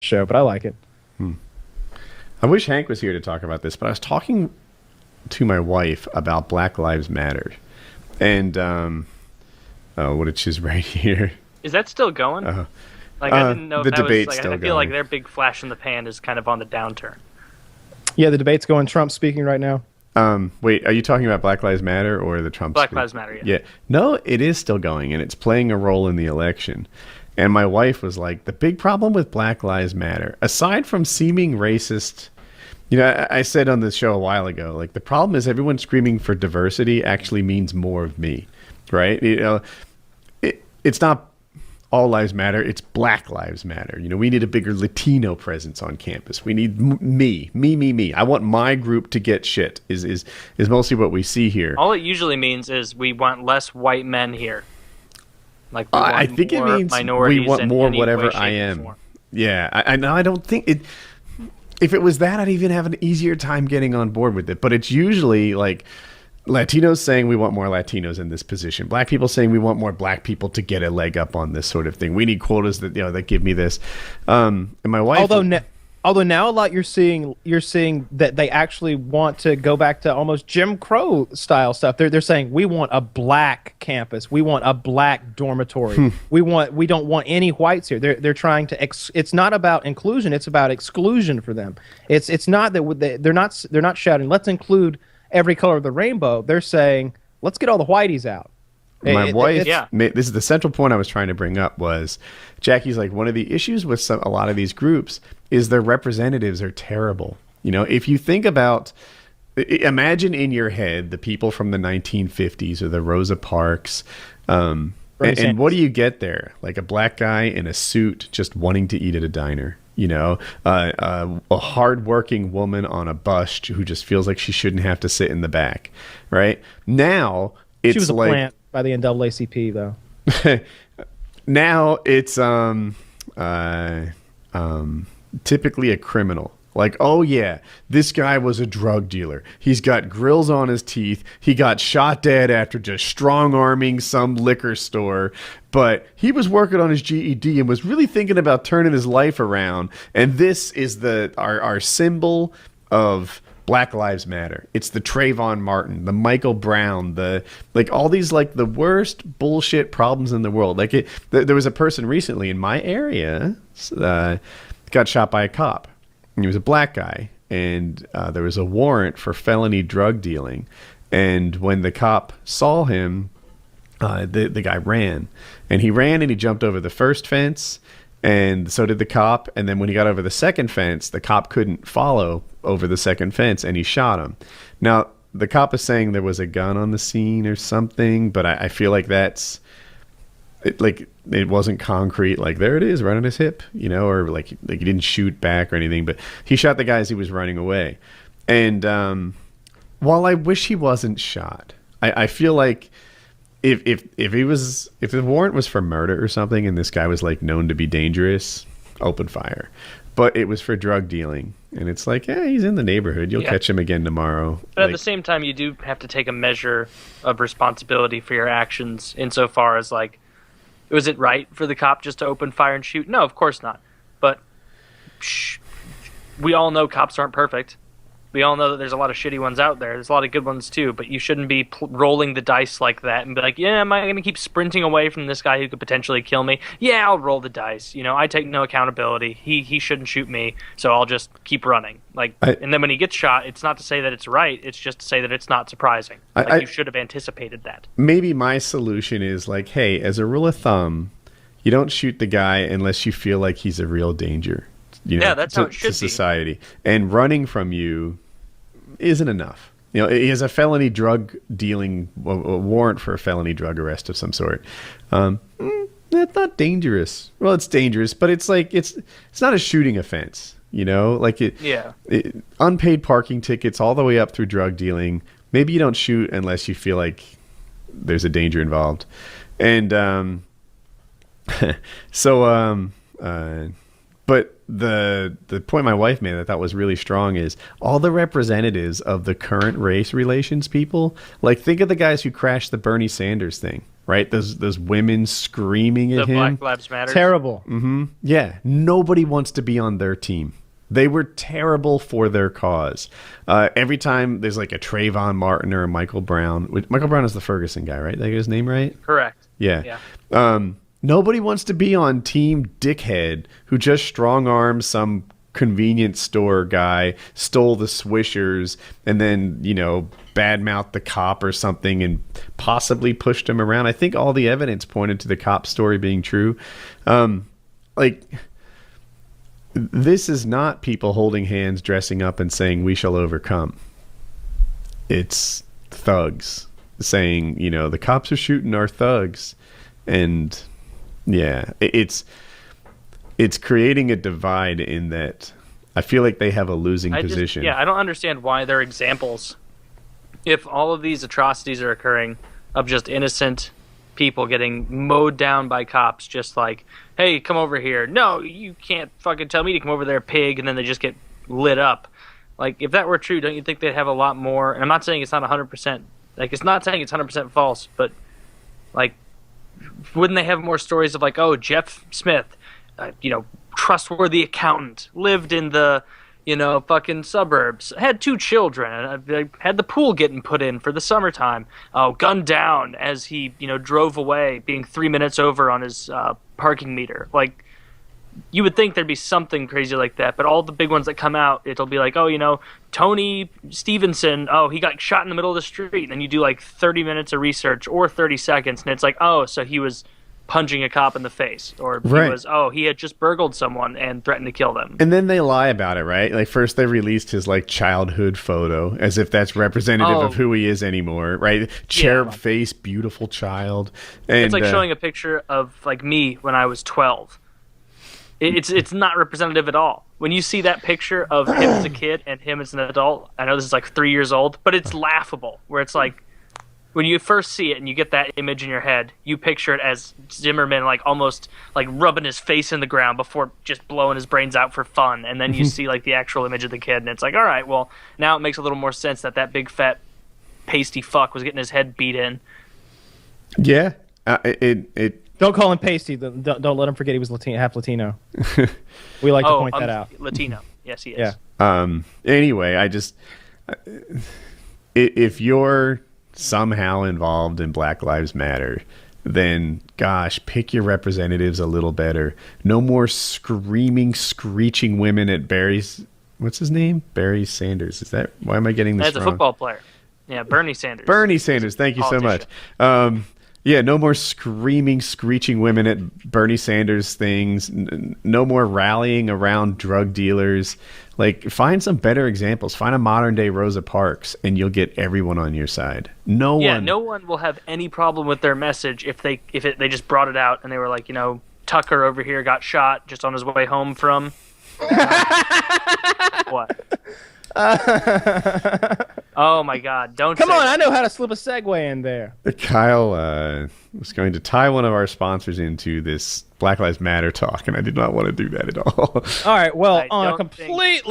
show, but I like it. I wish Hank was here to talk about this, but I was talking to my wife about Black Lives Matter. And, what did she's right here? Is that still going? Like, I didn't know if the that was, debate's like, still I feel like going. their big flash in the pan is kind of on the downturn. Yeah, the debate's going. Trump's speaking right now. Wait, are you talking about Black Lives Matter or the Trump Black speech? Lives Matter, yeah. Yeah. No, it is still going, and it's playing a role in the election. And my wife was like, the big problem with Black Lives Matter, aside from seeming racist, I said on the show a while ago, like, the problem is everyone screaming for diversity actually means more of me, right? It's not all lives matter. It's Black Lives Matter. We need a bigger Latino presence on campus. We need me. I want my group to get shit is mostly what we see here. All it usually means is we want less white men here. Like, I think it means we want more whatever I am. Yeah, I don't think it. If it was that, I'd even have an easier time getting on board with it. But it's usually like Latinos saying we want more Latinos in this position. Black people saying we want more black people to get a leg up on this sort of thing. We need quotas that that give me this. And my wife, although now a lot you're seeing that they actually want to go back to almost Jim Crow style stuff. They're saying we want a black campus, we want a black dormitory, we don't want any whites here. They're trying to it's not about inclusion, it's about exclusion for them. It's not that they're not shouting let's include every color of the rainbow. They're saying let's get all the whiteys out. My wife, this is the central point I was trying to bring up, was Jackie's like, one of the issues with a lot of these groups is their representatives are terrible. If you think about, imagine in your head the people from the 1950s or the Rosa Parks, and what do you get there? Like a black guy in a suit just wanting to eat at a diner. A hardworking woman on a bus who just feels like she shouldn't have to sit in the back, right? Now it's she was a like plant by the NAACP though. Now it's typically a criminal. Like, oh yeah, this guy was a drug dealer. He's got grills on his teeth. He got shot dead after just strong-arming some liquor store. But he was working on his GED and was really thinking about turning his life around. And this is our symbol of Black Lives Matter. It's the Trayvon Martin, the Michael Brown, all these like the worst bullshit problems in the world. Like there was a person recently in my area got shot by a cop. He was a black guy, and there was a warrant for felony drug dealing. And when the cop saw him, the guy ran. And he jumped over the first fence, and so did the cop. And then when he got over the second fence, the cop couldn't follow over the second fence, and he shot him. Now, the cop is saying there was a gun on the scene or something, but I feel like that's... it wasn't concrete, like there it is right on his hip, or like he didn't shoot back or anything, but he shot the guy as he was running away. And while I wish he wasn't shot, I feel like if the warrant was for murder or something and this guy was like known to be dangerous, open fire. But it was for drug dealing, and it's like, he's in the neighborhood, you'll catch him again tomorrow. But at the same time, you do have to take a measure of responsibility for your actions insofar as like, was it right for the cop just to open fire and shoot? No, of course not. But we all know cops aren't perfect. We all know that there's a lot of shitty ones out there. There's a lot of good ones too, but you shouldn't be rolling the dice like that and be like, am I going to keep sprinting away from this guy who could potentially kill me? Yeah, I'll roll the dice. I take no accountability. He shouldn't shoot me, so I'll just keep running. And then when he gets shot, it's not to say that it's right. It's just to say that it's not surprising. You should have anticipated that. Maybe my solution is like, hey, as a rule of thumb, you don't shoot the guy unless you feel like he's a real danger. That's how it should to society. And running from you isn't enough. He has a felony drug dealing, a warrant for a felony drug arrest of some sort. That's not dangerous. Well, it's dangerous, but it's like it's not a shooting offense. Unpaid parking tickets all the way up through drug dealing. Maybe you don't shoot unless you feel like there's a danger involved. And But the point my wife made that I thought was really strong is all the representatives of the current race relations people. Like, think of the guys who crashed the Bernie Sanders thing, right? Those women screaming at The him. Black Lives Matter. Terrible. Yeah, nobody wants to be on their team. They were terrible for their cause. Every time there's like a Trayvon Martin or a Michael Brown. Michael Brown is the Ferguson guy, right? Did I get his name right? Correct. Yeah. Nobody wants to be on Team Dickhead who just strong-armed some convenience store guy, stole the Swishers, and then, badmouthed the cop or something and possibly pushed him around. I think all the evidence pointed to the cop story being true. This is not people holding hands, dressing up, and saying, "We shall overcome." It's thugs saying, the cops are shooting our thugs. And yeah, it's creating a divide in that I feel like they have a losing position. I don't understand why they're examples. If all of these atrocities are occurring of just innocent people getting mowed down by cops, just like, hey, come over here. No, you can't fucking tell me to come over there, pig, and then they just get lit up. Like, if that were true, don't you think they'd have a lot more? And I'm not saying it's not 100%. Like, it's not saying it's 100% false, but, like, wouldn't they have more stories of, like, oh, Jeff Smith, trustworthy accountant, lived in the, fucking suburbs, had 2 children, had the pool getting put in for the summertime, gunned down as he, drove away, being 3 minutes over on his parking meter. Like, you would think there'd be something crazy like that, but all the big ones that come out, it'll be like, oh, Tony Stevenson, he got shot in the middle of the street, and then you do like 30 minutes of research or 30 seconds, and it's like, oh, so he was punching a cop in the face, or he had just burgled someone and threatened to kill them. And then they lie about it, right? Like, first they released his like childhood photo as if that's representative of who he is anymore, right? Cherub face, beautiful child. And it's like showing a picture of like me when I was 12. It's not representative at all. When you see that picture of him as a kid and him as an adult, I know this is like 3 years old, but it's laughable. Where it's like, when you first see it and you get that image in your head, you picture it as Zimmerman like almost like rubbing his face in the ground before just blowing his brains out for fun. And then you see like the actual image of the kid, and it's like, all right, well, now it makes a little more sense that big fat pasty fuck was getting his head beat in. Yeah, Don't call him pasty. Don't let him forget he was half Latino. We like to point that out. Latino. Yes, he is. Yeah. Anyway, if you're somehow involved in Black Lives Matter, then gosh, pick your representatives a little better. No more screaming, screeching women at what's his name? Barry Sanders. Why am I getting this wrong? That's a football player. Yeah, Bernie Sanders. Bernie Sanders. Thank you so much. No more screaming, screeching women at Bernie Sanders things. No more rallying around drug dealers. Like, find some better examples. Find a modern-day Rosa Parks, and you'll get everyone on your side. No one will have any problem with their message if they just brought it out and they were like, Tucker over here got shot just on his way home from. What? Oh my God! Come on! I know how to slip a segue in there. Kyle was going to tie one of our sponsors into this Black Lives Matter talk, and I did not want to do that at all. All right. Well, on a completely